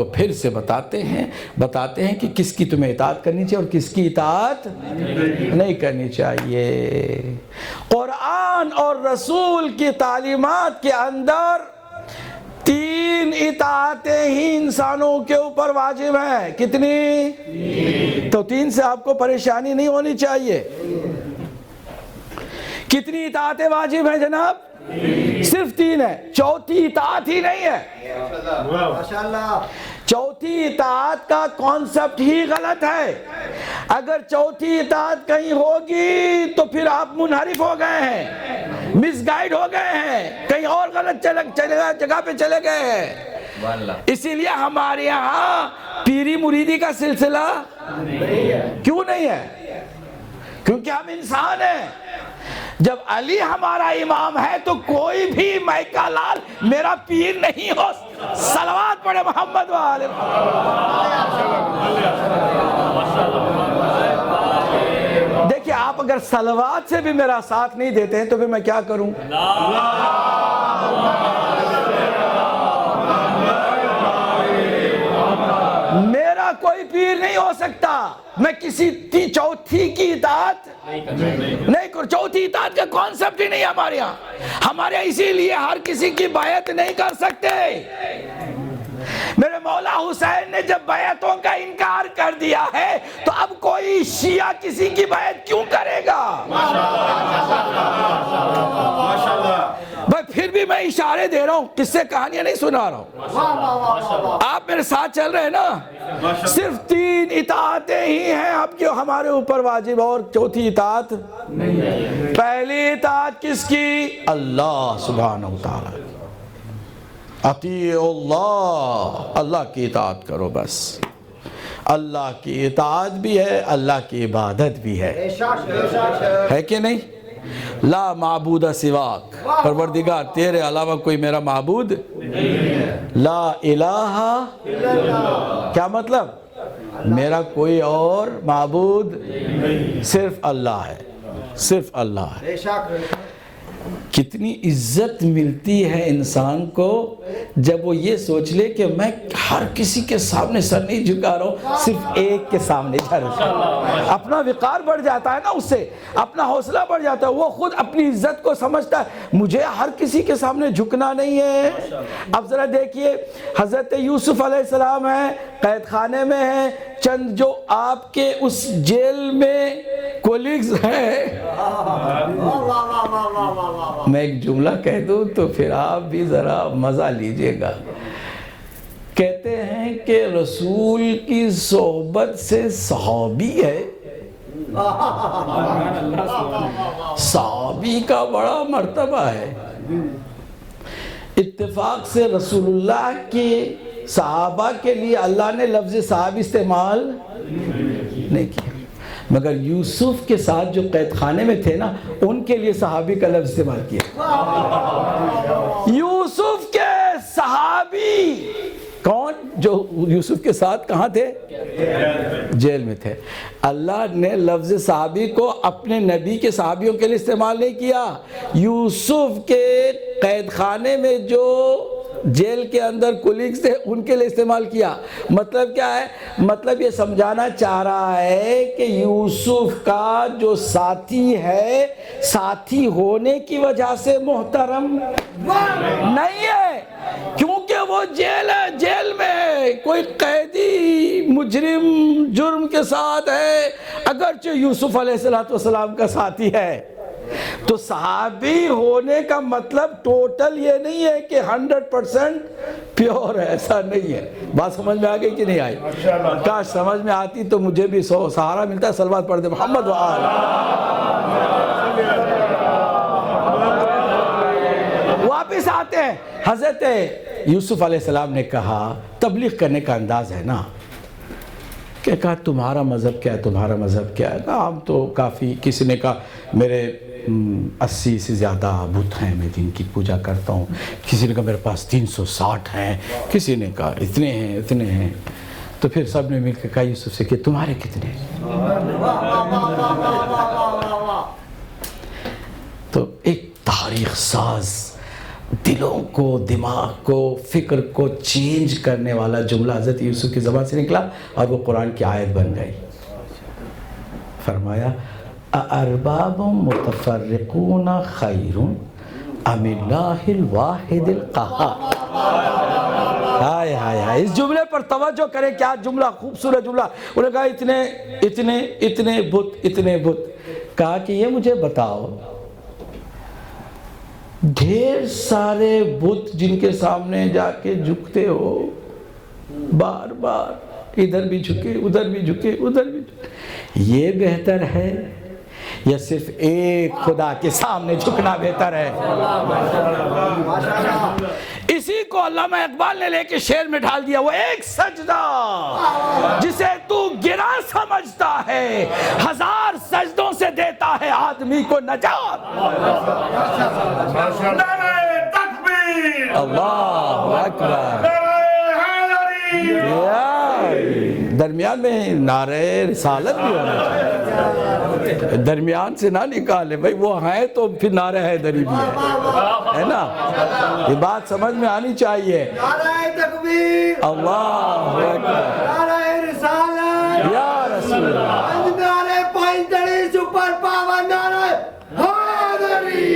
تو پھر سے بتاتے ہیں کہ کس کی تمہیں اطاعت کرنی چاہیے اور کس کی اطاعت نہیں کرنی چاہیے۔ قرآن اور رسول کی تعلیمات کے اندر 3 اطاعتیں ہی انسانوں کے اوپر واجب ہیں۔ کتنی؟ تو 3 سے آپ کو پریشانی نہیں ہونی چاہیے۔ کتنی اطاعتیں واجب ہیں جناب؟ صرف 3 ہے، چوتھی اطاعت ہی نہیں ہے۔ چوتھی اطاعت کا کانسیپٹ ہی غلط ہے۔ اگر چوتھی اطاعت کہیں ہوگی تو پھر آپ منحرف ہو گئے ہیں، مس گائیڈ ہو گئے ہیں، کہیں اور غلط جگہ پہ چلے گئے ہیں۔ اسی لیے ہمارے یہاں پیری مریدی کا سلسلہ کیوں نہیں ہے؟ کیونکہ ہم انسان ہیں۔ جب علی ہمارا امام ہے تو کوئی بھی مائکا لال میرا پیر نہیں ہو۔ صلوات پڑھے محمد وآلہ محمد۔ دیکھیں آپ اگر صلوات سے بھی میرا ساتھ نہیں دیتے ہیں تو پھر میں کیا کروں؟ میرا کوئی پیر نہیں ہو سکتا۔ میں کسی چوتھی کی اطاعت نہیں کروں۔ چوتھی اطاعت کا کانسیپٹ ہی نہیں ہمارے یہاں۔ ہمارے یہاں اسی لیے ہر کسی کی بیعت نہیں کر سکتے۔ میرے مولا حسین نے جب بیعتوں کا انکار کر دیا ہے تو اب کوئی شیعہ کسی کی بیعت کیوں کرے گا؟ بھائی پھر بھی میں اشارے دے رہا ہوں، قصے کہانیاں نہیں سنا رہا ہوں۔ آپ میرے ساتھ چل رہے ہیں نا؟ صرف 3 اطاعتیں ہی ہیں اب جو ہمارے اوپر واجب، اور چوتھی اطاعت نہیں ہے۔ پہلی اطاعت کس کی؟ اللہ سبحانہ وتعالی۔ اطیعوا اللہ، اللہ کی اطاعت کرو بس۔ اللہ کی اطاعت بھی ہے، اللہ کی عبادت بھی ہے کہ نہیں؟ لا معبود سواک، پروردگار تیرے علاوہ کوئی میرا معبود لا الہ کیا مطلب؟ میرا کوئی اور معبود صرف اللہ ہے، صرف اللہ ہے۔ کتنی عزت ملتی ہے انسان کو جب وہ یہ سوچ لے کہ میں ہر کسی کے سامنے سر نہیں جھکا رہا ہوں، صرف ایک کے سامنے جھکا رہا ہوں۔ اپنا وقار بڑھ جاتا ہے نا، اس سے اپنا حوصلہ بڑھ جاتا ہے، وہ خود اپنی عزت کو سمجھتا ہے، مجھے ہر کسی کے سامنے جھکنا نہیں ہے۔ اب ذرا دیکھیے حضرت یوسف علیہ السلام ہیں، قید خانے میں ہیں، چند جو آپ کے اس جیل میں کولیگز ہیں۔ میں ایک جملہ کہہ دوں تو پھر آپ بھی ذرا مزہ لیجئے گا۔ کہتے ہیں کہ رسول کی صحبت سے صحابی ہے۔ صحابی کا بڑا مرتبہ ہے۔ اتفاق سے رسول اللہ کے صحابہ کے لیے اللہ نے لفظ صحابی استعمال نہیں کیا، مگر یوسف کے ساتھ جو قید خانے میں تھے نا ان کے لیے صحابی کا لفظ استعمال کیا۔ یوسف کے صحابی کون؟ جو یوسف کے ساتھ کہاں تھے؟ جیل میں تھے۔ اللہ نے لفظ صحابی کو اپنے نبی کے صحابیوں کے لیے استعمال نہیں کیا، یوسف کے قید خانے میں جو جیل کے اندر کولیگز تھے ان کے لیے استعمال کیا۔ مطلب کیا ہے؟ مطلب یہ سمجھانا چاہ رہا ہے کہ یوسف کا جو ساتھی ہے، ساتھی ہونے کی وجہ سے محترم نہیں ہے، کیونکہ وہ جیل ہے، جیل میں ہے، کوئی قیدی مجرم جرم کے ساتھ ہے، اگرچہ یوسف علیہ السلام کا ساتھی ہے۔ تو صحابی ہونے کا مطلب ٹوٹل یہ نہیں ہے کہ 100% پیور ہے، ایسا نہیں ہے۔ بات سمجھ میں آگئی کہ نہیں آئی؟ کاش سمجھ میں آتی تو مجھے بھی سہارا ملتا ہے۔ صلوات پڑھ دے محمد وآلہ۔ واپس آتے ہیں، حضرت یوسف علیہ السلام نے کہا، تبلیغ کرنے کا انداز ہے نا، کہ کہا تمہارا مذہب کیا ہے، تمہارا مذہب کیا ہے؟ کہا ہم تو کافی، کسی نے کہا میرے 80 سے زیادہ بت ہیں میں جن کی پوجا کرتا ہوں، کسی نے کہا میرے پاس 360 ہیں، کسی نے کہا اتنے ہیں اتنے ہیں۔ تو پھر سب نے مل کے کہا یوسف سے کہ تمہارے کتنے ہیں؟ تو ایک تاریخ ساز دلوں کو، دماغ کو، فکر کو چینج کرنے والا جملہ حضرت یوسف کی زبان سے نکلا اور وہ قرآن کی آیت بن گئی. فرمایا اَأَرْبَابٌ مُتَفَرِّقُونَ خَيْرٌ ام اللہ الواحد القہار. ہائے ہائے ہائے، اس جملے پر توجہ کریں، کیا جملہ، خوبصورت جملہ. انہوں نے کہا اتنے بت. کہا کہ یہ مجھے بتاؤ، ڈھیر سارے بت جن کے سامنے جا کے جھکتے ہو بار بار، ادھر بھی جھکے ادھر بھی جھکے ادھر بھی جھکے، یہ بہتر ہے یا صرف ایک خدا کے سامنے جھکنا بہتر ہے؟ اسی کو علامہ اقبال نے لے کے شعر میں ڈھال دیا. وہ ایک سجدہ جسے تو گرا سمجھتا ہے، ہزار سجدوں سے دیتا ہے آدمی کو نجات. نعرہ تکبیر، اللہ اکبر. درمیان میں نعرہ رسالت بھی ہونا چاہیے، درمیان سے نہ نکالے بھائی. وہ ہیں تو پھر نعرہ حیدری بھی ہے نا. یہ بات سمجھ میں آنی چاہیے. نعرہ تکبیر، اللہ اکبر، نعرہ رسالت، یا رسول اللہ. نعرہ پائنتڑی سپر پاور، نعرہ حیدری.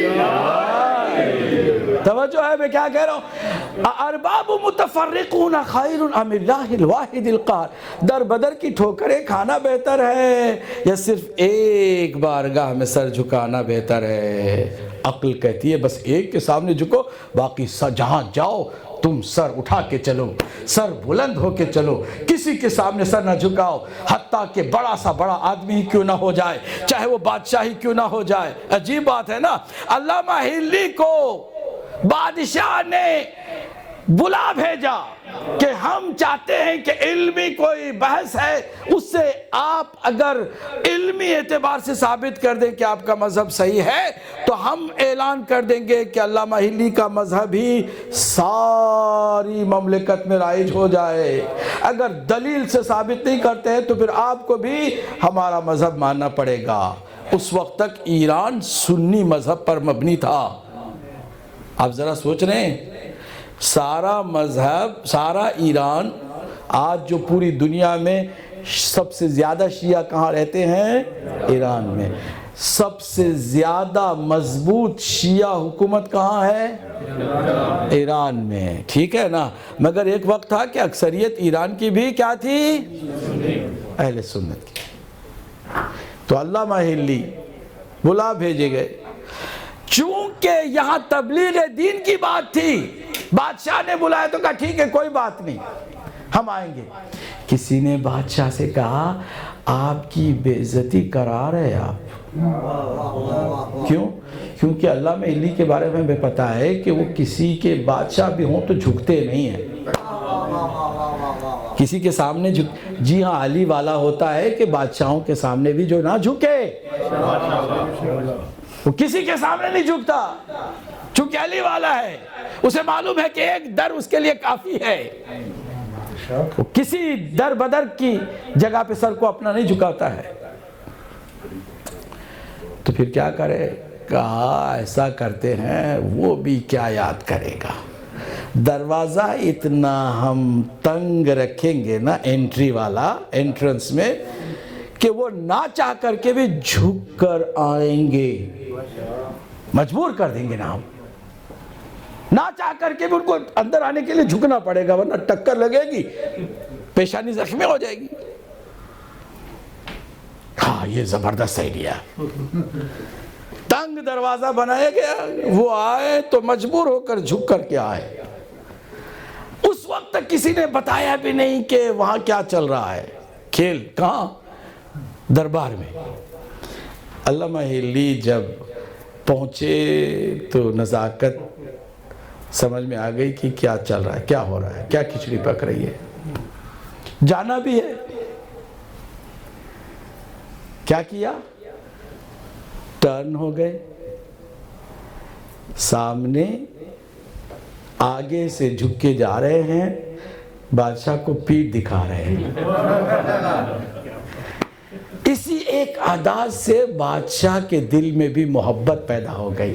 توجہ ہے میں کیا کہہ رہا ہوں. ارباب متفرقون خیر ام اللہ الواحد القہار. در بدر کی ٹھوکریں کھانا بہتر ہے یا صرف ایک بارگاہ میں سر جھکانا بہتر ہے؟ عقل کہتی ہے بس ایک کے سامنے جھکو، باقی جہاں جاؤ تم سر اٹھا کے چلو، سر بلند ہو کے چلو، کسی کے سامنے سر نہ جھکاؤ، حتیٰ کہ بڑا سا بڑا آدمی کیوں نہ ہو جائے، چاہے وہ بادشاہی کیوں نہ ہو جائے. عجیب بات ہے نا. علامہ ہلی کو بادشاہ نے بلا بھیجا کہ ہم چاہتے ہیں کہ علمی کوئی بحث ہے، اس سے آپ اگر علمی اعتبار سے ثابت کر دیں کہ آپ کا مذہب صحیح ہے تو ہم اعلان کر دیں گے کہ علامہ ہلی کا مذہب ہی ساری مملکت میں رائج ہو جائے. اگر دلیل سے ثابت نہیں کرتے ہیں تو پھر آپ کو بھی ہمارا مذہب ماننا پڑے گا. اس وقت تک ایران سنی مذہب پر مبنی تھا. آپ ذرا سوچ رہے ہیں، سارا مذہب، سارا ایران، آج جو پوری دنیا میں سب سے زیادہ شیعہ کہاں رہتے ہیں؟ ایران میں. سب سے زیادہ مضبوط شیعہ حکومت کہاں ہے؟ ایران میں. ٹھیک ہے نا. مگر ایک وقت تھا کہ اکثریت ایران کی بھی کیا تھی؟ اہل سنت کی. تو علامہ ہلی بلا بھیجے گئے. چونکہ یہاں تبلیغ دین کی بات تھی، بادشاہ نے بلایا تو کہا ٹھیک ہے کوئی بات نہیں ہم آئیں گے. کسی نے بادشاہ سے کہا آپ کی بے عزتی کرا رہے آپ. کیوں؟ کیونکہ علامہ ہلی کے بارے میں ہمیں پتا ہے کہ وہ کسی کے بادشاہ بھی ہوں تو جھکتے نہیں ہیں. کسی کے سامنے جی ہاں علی والا ہوتا ہے کہ بادشاہوں کے سامنے بھی جو نہ جھکے، وہ کسی کے سامنے نہیں جھکتا چونکہ علی والا ہے. اسے معلوم ہے کہ ایک در اس کے لیے کافی ہے. وہ کسی در بدر کی جگہ پہ سر کو اپنا نہیں جھکاتا ہے. تو پھر کیا کرے؟ کہا ایسا کرتے ہیں، وہ بھی کیا یاد کرے گا. دروازہ اتنا ہم تنگ رکھیں گے نا، انٹری والا، انٹرنس میں، کہ وہ نہ چاہ کر کے بھی جھک کر آئیں گے. مجبور کر دیں گے نا ہم. نہ چاہ کر کے بھی ان کو اندر آنے کے لیے جھکنا پڑے گا، ورنہ ٹکر لگے گی، پیشانی زخمی ہو جائے گی. ہاں یہ زبردست آئیڈیا. تنگ دروازہ بنایا گیا، وہ آئے تو مجبور ہو کر جھک کر کے آئے. اس وقت تک کسی نے بتایا بھی نہیں کہ وہاں کیا چل رہا ہے کھیل. کہاں؟ دربار میں. علامہ ہلی جب پہنچے تو نزاکت سمجھ میں آ گئی کہ کیا چل رہا ہے، کیا ہو رہا ہے، کیا کھچڑی پک رہی ہے. جانا بھی ہے. کیا کیا؟ ٹرن ہو گئے. سامنے آگے سے جھک کے جا رہے ہیں، بادشاہ کو پیٹھ دکھا رہے ہیں. اس اسی ایک ادا سے بادشاہ کے دل میں بھی محبت پیدا ہو گئی.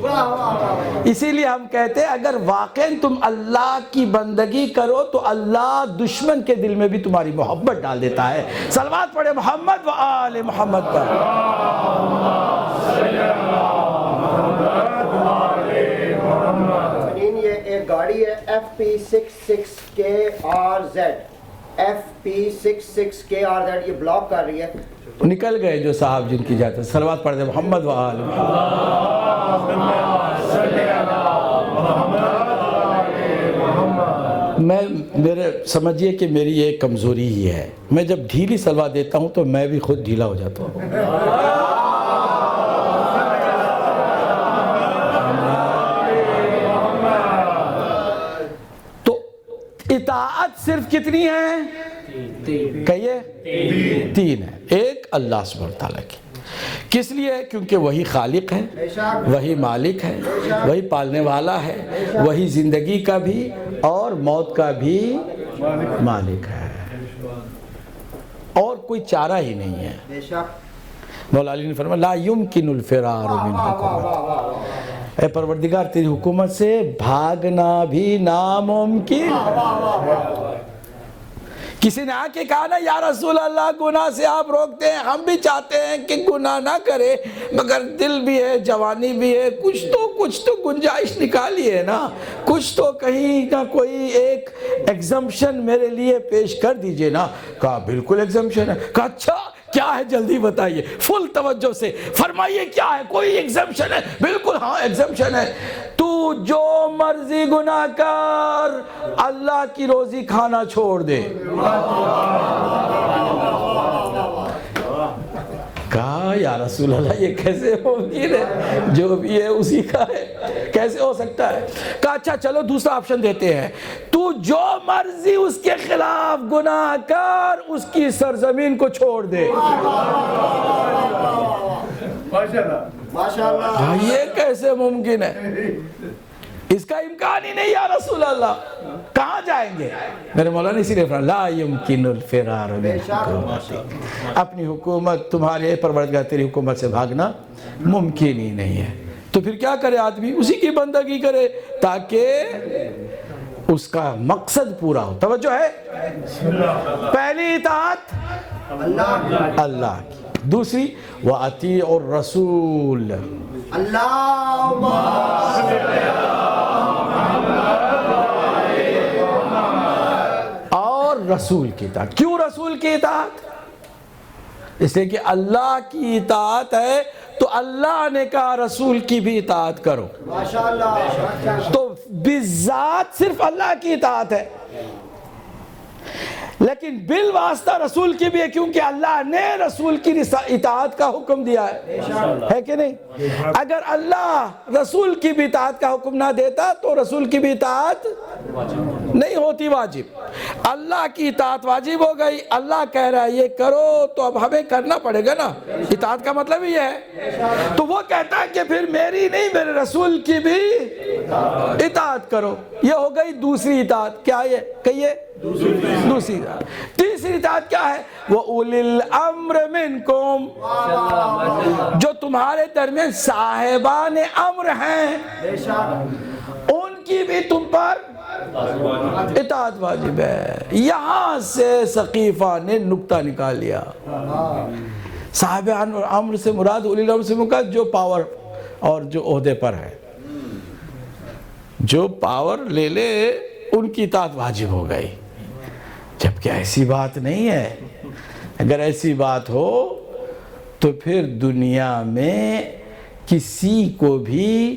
اسی لیے ہم کہتے ہیں اگر واقعاً تم اللہ کی بندگی کرو تو اللہ دشمن کے دل میں بھی تمہاری محبت ڈال دیتا ہے. صلوات پڑھے محمد و آل محمد پر. یہ ایک گاڑی ہے FP66KRZ FP66KRZ یہ بلاک کر رہی ہے. نکل گئے جو صاحب جن کی جاتے ہیں. صلوات پڑھ دے محمد و آل محمد. میرے سمجھیے کہ میری یہ کمزوری ہی ہے, میں جب ڈھیلی صلوات دیتا ہوں تو میں بھی خود ڈھیلا ہو جاتا ہوں. اطاعت صرف کتنی ہے؟ کہیے تین ہے. ایک اللہ سبحانہ تعالیٰ کی. کس لیے؟ کیونکہ وہی خالق ہے, وہی مالک ہے, وہی پالنے والا ہے, وہی زندگی کا بھی اور موت کا بھی مالک ہے, اور کوئی چارہ ہی نہیں ہے. مولا علی نے فرمایا لا یمکن الفرار من حکومت, اے پروردگار تیری حکومت سے بھاگنا بھی ناممکن. کسی نے آ کے کہا نا یا رسول اللہ گناہ سے آپ روکتے ہیں, ہم بھی چاہتے ہیں کہ گناہ نہ کرے مگر دل بھی ہے, جوانی بھی ہے, کچھ تو گنجائش نکالیے نا, کچھ تو کہیں نہ کوئی ایک ایگزمپشن میرے لیے پیش کر دیجئے نا. کہا بالکل ایگزمپشن ہے. کہا اچھا کیا ہے جلدی بتائیے, فل توجہ سے فرمائیے کیا ہے, کوئی ایگزمپشن ہے؟ بالکل ہاں ایگزمپشن ہے. تو جو مرضی گناہ کر اللہ کی روزی کھانا چھوڑ دے. کہا یا رسول اللہ یہ کیسے ممکن ہے, جو بھی ہے اسی کا ہے, کیسے ہو سکتا ہے؟ کہا اچھا چلو دوسرا آپشن دیتے ہیں, تو جو مرضی اس کے خلاف گناہ کر اس کی سرزمین کو چھوڑ دے. ماشاءاللہ یہ کیسے ممکن ہے؟ اس کا امکان ہی نہیں یا رسول اللہ, کہاں جائیں گے؟ میرے مولا نے اسی لیے فرمایا لا یمکن الفرار من حکومت, اپنی حکومت تمہارے پروردگار تیری حکومت سے بھاگنا ممکن ہی نہیں ہے. تو پھر کیا کرے آدمی؟ اسی کی بندگی کرے تاکہ اس کا مقصد پورا ہو. توجہ ہے, پہلی اطاعت اللہ کی, دوسری وَأَطِيعُوا الرَّسُولَ اللہم اور رسول کی اطاعت. کیوں رسول کی اطاعت؟ اس لیے کہ اللہ کی اطاعت ہے تو اللہ نے کہا رسول کی بھی اطاعت کرو. ماشاءاللہ. تو بالذات صرف اللہ کی اطاعت ہے, لیکن بالواسطہ رسول کی بھی ہے, کیونکہ اللہ نے رسول کی اطاعت کا حکم دیا ہے کہ نہیں؟ اگر اللہ رسول کی بھی اطاعت کا حکم نہ دیتا تو رسول کی بھی اطاعت نہیں ہوتی واجب. اللہ کی اطاعت واجب ہو گئی, اللہ کہہ رہا ہے یہ کرو تو اب ہمیں کرنا پڑے گا نا, اطاعت کا مطلب ہی ہے. تو وہ کہتا ہے کہ پھر میری نہیں میرے رسول کی بھی اطاعت کرو. یہ ہو گئی دوسری اطاعت. کیا یہ کہیے؟ دوسری اطاعت. تیسری اطاعت کیا ہے؟ وَأُولِي الْأَمْرِ مِنْكُمْ, جو تمہارے درمیان صاحبان امر ہیں ان کی بھی تم پر اطاعت واجب ہے. یہاں سے سقیفہ نے نکتہ نکال لیا. صاحبان امر سے مراد اولی الامر سے مراد جو پاور اور جو عہدے پر ہے, جو پاور لے لے ان کی اطاعت واجب ہو گئی. جبکہ ایسی بات نہیں ہے. اگر ایسی بات ہو تو پھر دنیا میں کسی کو بھی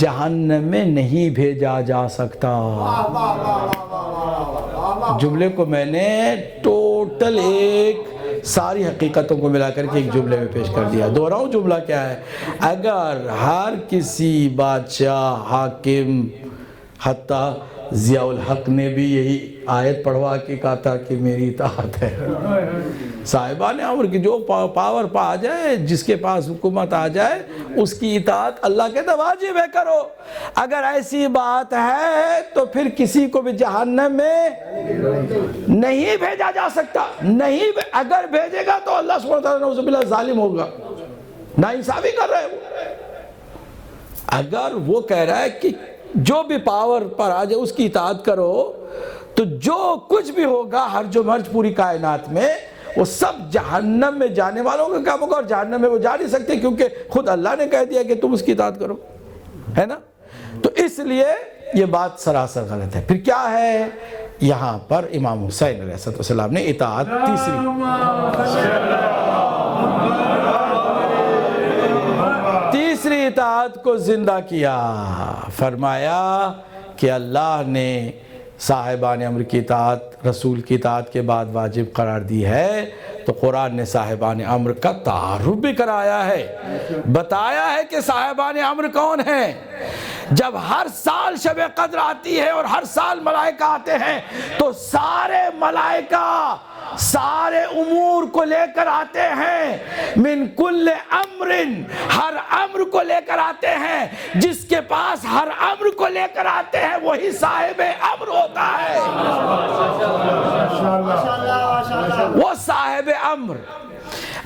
جہنم میں نہیں بھیجا جا سکتا. جملے کو میں نے ٹوٹل ایک ساری حقیقتوں کو ملا کر کے ایک جملے میں پیش کر دیا. دوہراؤں جملہ کیا ہے؟ اگر ہر کسی بادشاہ, حاکم, حتیٰ ضیاء الحق نے بھی یہی آیت پڑھوا کے کہا تھا کہ میری اطاعت ہے۔ صاحبان امر کی جو پاور پا آ جائے، جس کے پاس حکومت آ جائے، اس کی اطاعت اللہ کہتا ہے واجب ہے کرو۔ اگر ایسی بات ہے تو پھر کسی کو بھی جہنم میں نہیں بھیجا جا سکتا، نہیں اگر بھیجے گا تو اللہ سبحانہ وتعالیٰ نعوذ باللہ ظالم ہوگا، ناانصافی کر رہا ہے وہ۔ اگر وہ کہہ رہا ہے کہ جو بھی پاور پر آ جائے اس کی اطاعت کرو، تو جو کچھ بھی ہوگا ہرج و مرج پوری کائنات میں، وہ سب جہنم میں جانے والوں کا کام ہوگا، اور جہنم میں وہ جا نہیں سکتے کیونکہ خود اللہ نے کہہ دیا کہ تم اس کی اطاعت کرو، ہے نا؟ تو اس لیے یہ بات سراسر غلط ہے۔ پھر کیا ہے یہاں پر امام حسین علیہ السلام نے اطاعت تیسری اطاعت کو زندہ کیا، فرمایا کہ اللہ نے صاحبان امر کی اطاعت رسول کی اطاعت کے بعد واجب قرار دی ہے، تو قرآن نے صاحبان امر کا تعارف بھی کرایا ہے، بتایا ہے کہ صاحبان امر کون ہیں۔ جب ہر سال شب قدر آتی ہے اور ہر سال ملائکہ آتے ہیں، تو سارے ملائکہ سارے امور کو لے کر آتے ہیں، من کل امر، ہر امر کو لے کر آتے ہیں، جس کے پاس ہر امر کو لے کر آتے ہیں وہی صاحب امر ہوتا ہے، وہ صاحب امر۔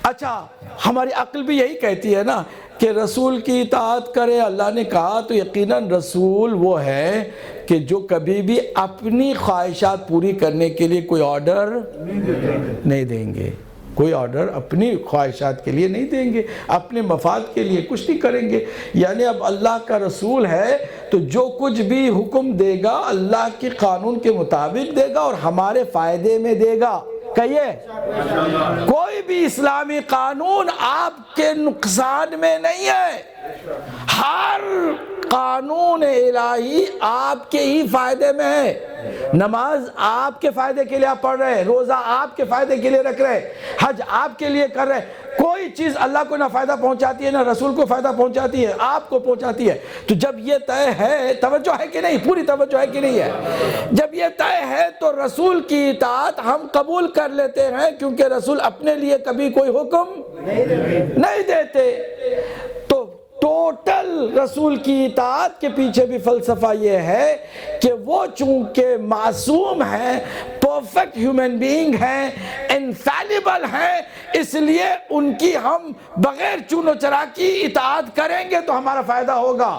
اچھا، ہماری عقل بھی یہی کہتی ہے نا کہ رسول کی اطاعت کرے، اللہ نے کہا تو یقیناً رسول وہ ہے کہ جو کبھی بھی اپنی خواہشات پوری کرنے کے لیے کوئی آرڈر نہیں دیں گے، کوئی آرڈر اپنی خواہشات کے لیے نہیں دیں گے، اپنے مفاد کے لیے کچھ نہیں کریں گے۔ یعنی اب اللہ کا رسول ہے تو جو کچھ بھی حکم دے گا اللہ کے قانون کے مطابق دے گا اور ہمارے فائدے میں دے گا۔ کہیے، کوئی بھی اسلامی قانون آپ کے نقصان میں نہیں ہے، ہر قانون الہی آپ کے ہی فائدے میں ہے۔ نماز آپ کے فائدے کے لیے آپ پڑھ رہے ہیں، روزہ آپ کے فائدے کے لیے رکھ رہے ہیں، حج آپ کے لیے کر رہے ہیں۔ کوئی چیز اللہ کو نہ فائدہ پہنچاتی ہے نہ رسول کو فائدہ پہنچاتی ہے، آپ کو پہنچاتی ہے۔ تو جب یہ طے ہے، توجہ ہے کہ نہیں، پوری توجہ ہے کہ نہیں ہے، جب یہ طے ہے تو رسول کی اطاعت ہم قبول کر لیتے ہیں، کیونکہ رسول اپنے لیے کبھی کوئی حکم نہیں دیتے۔ تو ٹوٹل رسول کی اطاعت کے پیچھے بھی فلسفہ یہ ہے کہ وہ چونکہ معصوم ہیں، پرفیکٹ ہیومن بینگ ہیں، انفیلیبل ہیں، اس لیے ان کی ہم بغیر چون و چرا کی اطاعت کریں گے تو ہمارا فائدہ ہوگا۔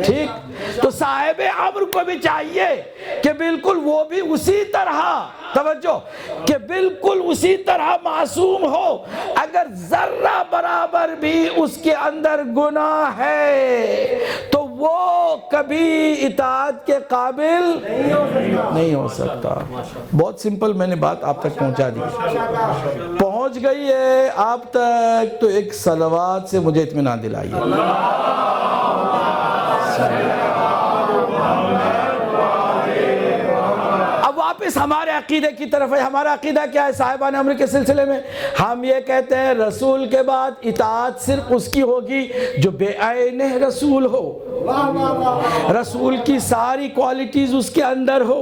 ٹھیک، تو صاحب امر کو بھی چاہیے کہ بالکل وہ بھی اسی طرح، توجہ، کہ بالکل اسی طرح معصوم ہو، اگر ذرہ برابر بھی اس کے اندر گناہ ہے تو وہ کبھی اطاعت کے قابل نہیں ہو سکتا۔ بہت سمپل، میں نے بات آپ تک پہنچا دی، پہنچ گئی ہے آپ تک، تو ایک صلوات سے مجھے اطمینان دلائیے۔ اب واپس ہمارے عقیدے کی طرف ہے۔ ہمارا عقیدہ کیا ہے صاحبان امر کے سلسلے میں؟ ہم یہ کہتے ہیں رسول کے بعد اطاعت صرف اس کی ہوگی جو بے عین رسول ہو، رسول کی ساری کوالٹیز اس کے اندر ہو۔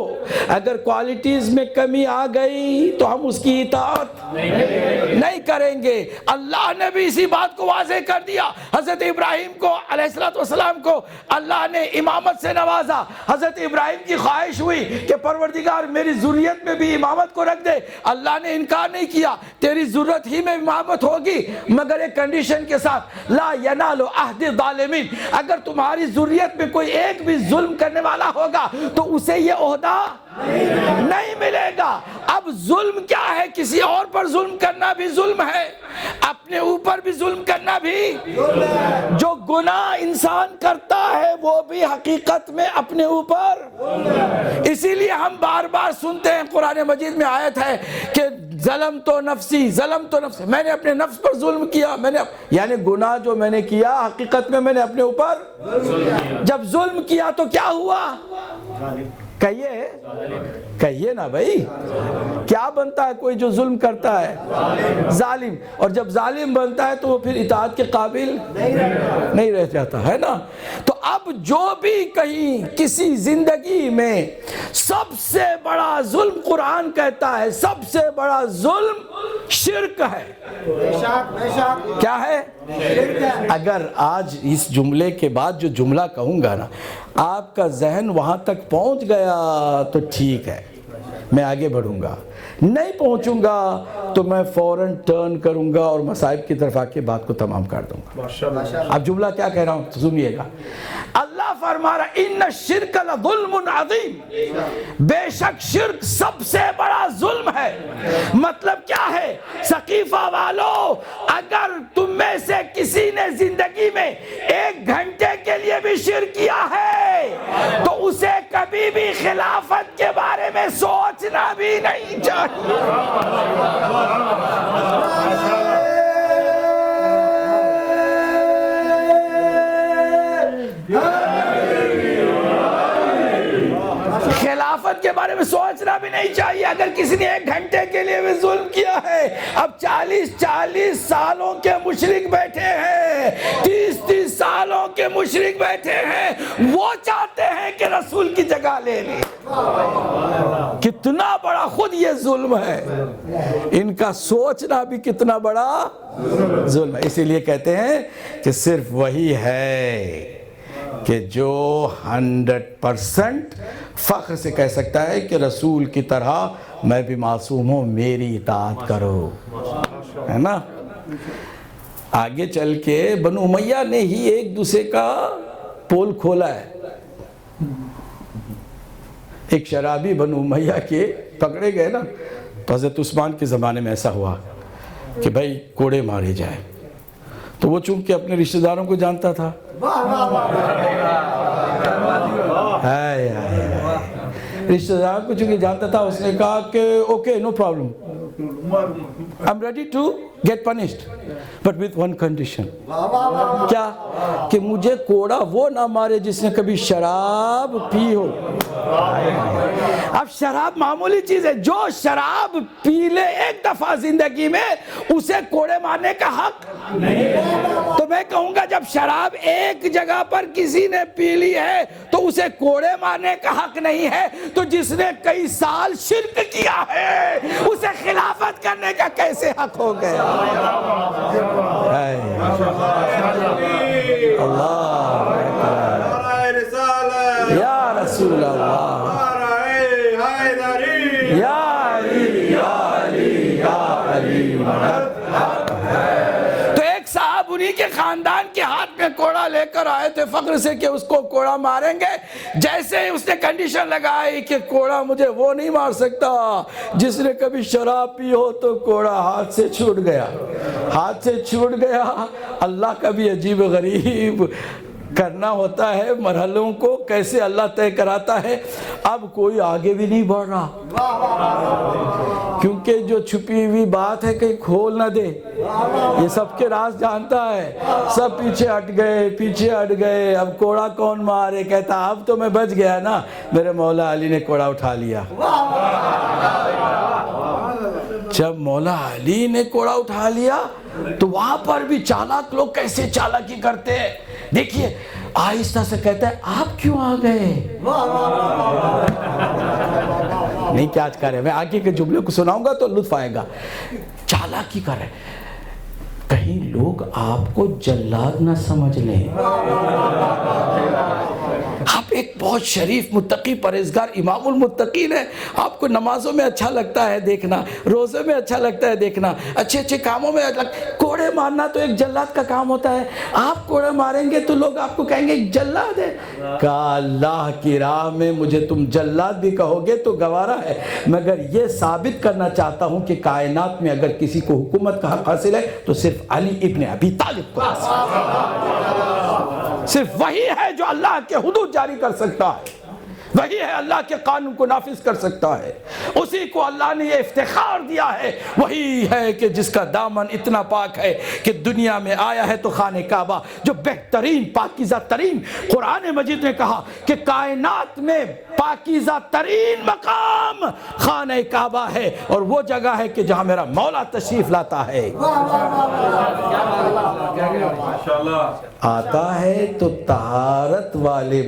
اگر کوالٹیز میں کمی آ گئی تو ہم اس کی اطاعت نہیں کریں گے۔ اللہ نے بھی اسی بات کو واضح کر دیا۔ حضرت ابراہیم کو علیہ السلام کو اللہ نے امامت سے نوازا۔ حضرت ابراہیم کی خواہش ہوئی کہ پروردگار میری ذریت میں بھی امامت کو رکھ دے۔ اللہ نے انکار نہیں کیا، تیری ذریت ہی میں امامت ہوگی، مگر ایک کنڈیشن کے ساتھ، لا ینال عہد الظالمین، اگر تمہاری ذریت میں کوئی ایک بھی ظلم کرنے والا ہوگا تو اسے یہ عہدہ نہیں ملے گا۔ اب ظلم کیا ہے؟ کسی اور پر ظلم کرنا بھی ظلم ہے، اپنے اوپر بھی ظلم کرنا بھی۔ جو گناہ انسان کرتا ہے وہ بھی حقیقت میں اپنے اوپر، اسی لیے ہم بار بار سنتے ہیں قرآن مجید میں آیت ہے کہ ظلم تو نفسی، ظلم تو نفسی، میں نے اپنے نفس پر ظلم کیا، یعنی گناہ جو میں نے کیا حقیقت میں نے اپنے اوپر جب ظلم کیا تو کیا ہوا؟ کہیے نا بھائی، کیا بنتا ہے کوئی جو ظلم کرتا ہے؟ ظالم۔ اور جب ظالم بنتا ہے تو وہ پھر اطاعت کے قابل نہیں رہ جاتا ہے نا۔ تو اب جو بھی کہیں کسی زندگی میں سب سے بڑا ظلم قرآن کہتا ہے سب سے بڑا ظلم شرک ہے. بے شک بے شک کیا ہے؟ اگر آج اس جملے کے بعد جو جملہ کہوں گا نا آپ کا ذہن وہاں تک پہنچ گیا تو ٹھیک ہے، میں آگے بڑھوں گا. نہیں پہنچوں گا تو میں فوراً ٹرن کروں گا اور مصائب کی طرف آ کے بات کو تمام کر دوں گا. اب جملہ کیا کہہ رہا ہوں تو سنیے گا. اللہ فرما رہا ان الشرک لظلم عظیم، بے شک شرک سب سے بڑا ظلم ہے. مطلب کیا ہے؟ ثقیفہ والو، اگر تم میں سے کسی نے زندگی میں 1 گھنٹے کے لیے بھی شرک کیا ہے تو اسے کبھی بھی خلافت کے بارے میں سوچنا بھی نہیں چاہیے. خلافت کے بارے میں سوچنا بھی نہیں چاہیے. اگر کسی نے 1 گھنٹے کے لیے بھی ظلم کیا ہے، اب 40 سالوں کے مشرک بیٹھے ہیں، 30 سالوں کے مشرک بیٹھے ہیں، وہ چاہتے ہیں کہ رسول کی جگہ لے لیں. کتنا بڑا خود یہ ظلم ہے، ان کا سوچنا بھی کتنا بڑا ظلم ہے. اسی لیے کہتے ہیں کہ صرف وہی ہے کہ جو 100% فخر سے کہہ سکتا ہے کہ رسول کی طرح میں بھی معصوم ہوں، میری اطاعت کرو، ہے نا. آگے چل کے بنو امیہ نے ہی ایک دوسرے کا پول کھولا ہے. ایک شرابی بنو امیہ کے پکڑے گئے نا تو حضرت عثمان کے زمانے میں ایسا ہوا کہ بھائی کوڑے مارے جائے. تو وہ چونکہ اپنے رشتہ داروں کو جانتا تھا، رشتہ دار کو چونکہ جانتا تھا، اس نے کہا کہ okay no problem, I'm ready to get punished but with one condition. کیا؟ کہ مجھے کوڑا وہ نہ مارے جس نے کبھی شراب پی ہو. اب شراب معمولی چیز ہے، جو شراب پی لے 1 دفعہ زندگی میں اسے کوڑے مارنے کا حق نہیں. تو میں کہوں گا جب شراب ایک جگہ پر کسی نے پی لی ہے تو اسے کوڑے مارنے کا حق نہیں ہے، تو جس نے کئی سال شرک کیا ہے اسے خلافت کرنے کا کیسے حق ہو گیا؟ اللہ یا رسول اللہ، یا علی یا علی یا علی. تو ایک صاحب انہی کے خاندان کے ہاتھ میں کوڑا لے کر آئے تھے فخر سے کہ اس کو کوڑا ماریں گے. جیسے ہی اس نے کنڈیشن لگائی کہ کوڑا مجھے وہ نہیں مار سکتا جس نے کبھی شراب پی ہو، تو کوڑا ہاتھ سے چھوٹ گیا. اللہ کا بھی عجیب غریب کرنا ہوتا ہے مرحلوں کو، کیسے اللہ طے کراتا ہے. اب کوئی آگے بھی نہیں بڑھ رہا کیونکہ جو چھپی ہوئی بات ہے کہ کھول نہ دے، یہ سب کے راز جانتا ہے. سب پیچھے ہٹ گئے. اب کوڑا کون مارے؟ کہتا اب تو میں بچ گیا نا، میرے مولا علی نے کوڑا اٹھا لیا. جب مولا علی نے کوڑا اٹھا لیا تو وہاں پر بھی چالاک لوگ کیسے چالاکی کرتے ہیں. دیکھیے آہستہ سے کہتا ہے آپ کیوں آ گئے؟ نہیں کیا آج کر رہے، میں آگے کے جملے کو سناؤں گا تو لطف آئے گا. چالاکی کر رہے، کہیں لوگ آپ کو جلاد نہ سمجھ لیں. آپ ایک بہت شریف متقی پرہیزگار امام المتقین ہے، آپ کو نمازوں میں اچھا لگتا ہے دیکھنا، روزے میں اچھا لگتا ہے دیکھنا، اچھے کاموں میں کوڑے مارنا تو ایک جلاد کا کام ہوتا ہے. آپ کوڑے ماریں گے تو لوگ آپ کو کہیں گے ایک جلاد ہے. کہا اللہ کی راہ میں مجھے تم جلاد بھی کہو گے تو گوارا ہے، مگر یہ ثابت کرنا چاہتا ہوں کہ کائنات میں اگر کسی کو حکومت کا حق حاصل ہے تو صرف علی ابن ابی طالب کو حاصل ہے. صرف وہی ہے جو اللہ کے حدود جاری کر سکتا ہے. وہی ہے اللہ کے قانون کو نافذ کر سکتا ہے، اسی کو اللہ نے یہ افتخار دیا ہے، وہی ہے کہ جس کا دامن اتنا پاک ہے کہ دنیا میں آیا ہے تو خانہ کعبہ جو بہترین پاکیزہ ترین، قرآن مجید نے کہا کہ کائنات میں پاکیزہ ترین مقام خانہ کعبہ ہے، اور وہ جگہ ہے کہ جہاں میرا مولا تشریف لاتا ہے۔ آتا ہے تو طہارت والے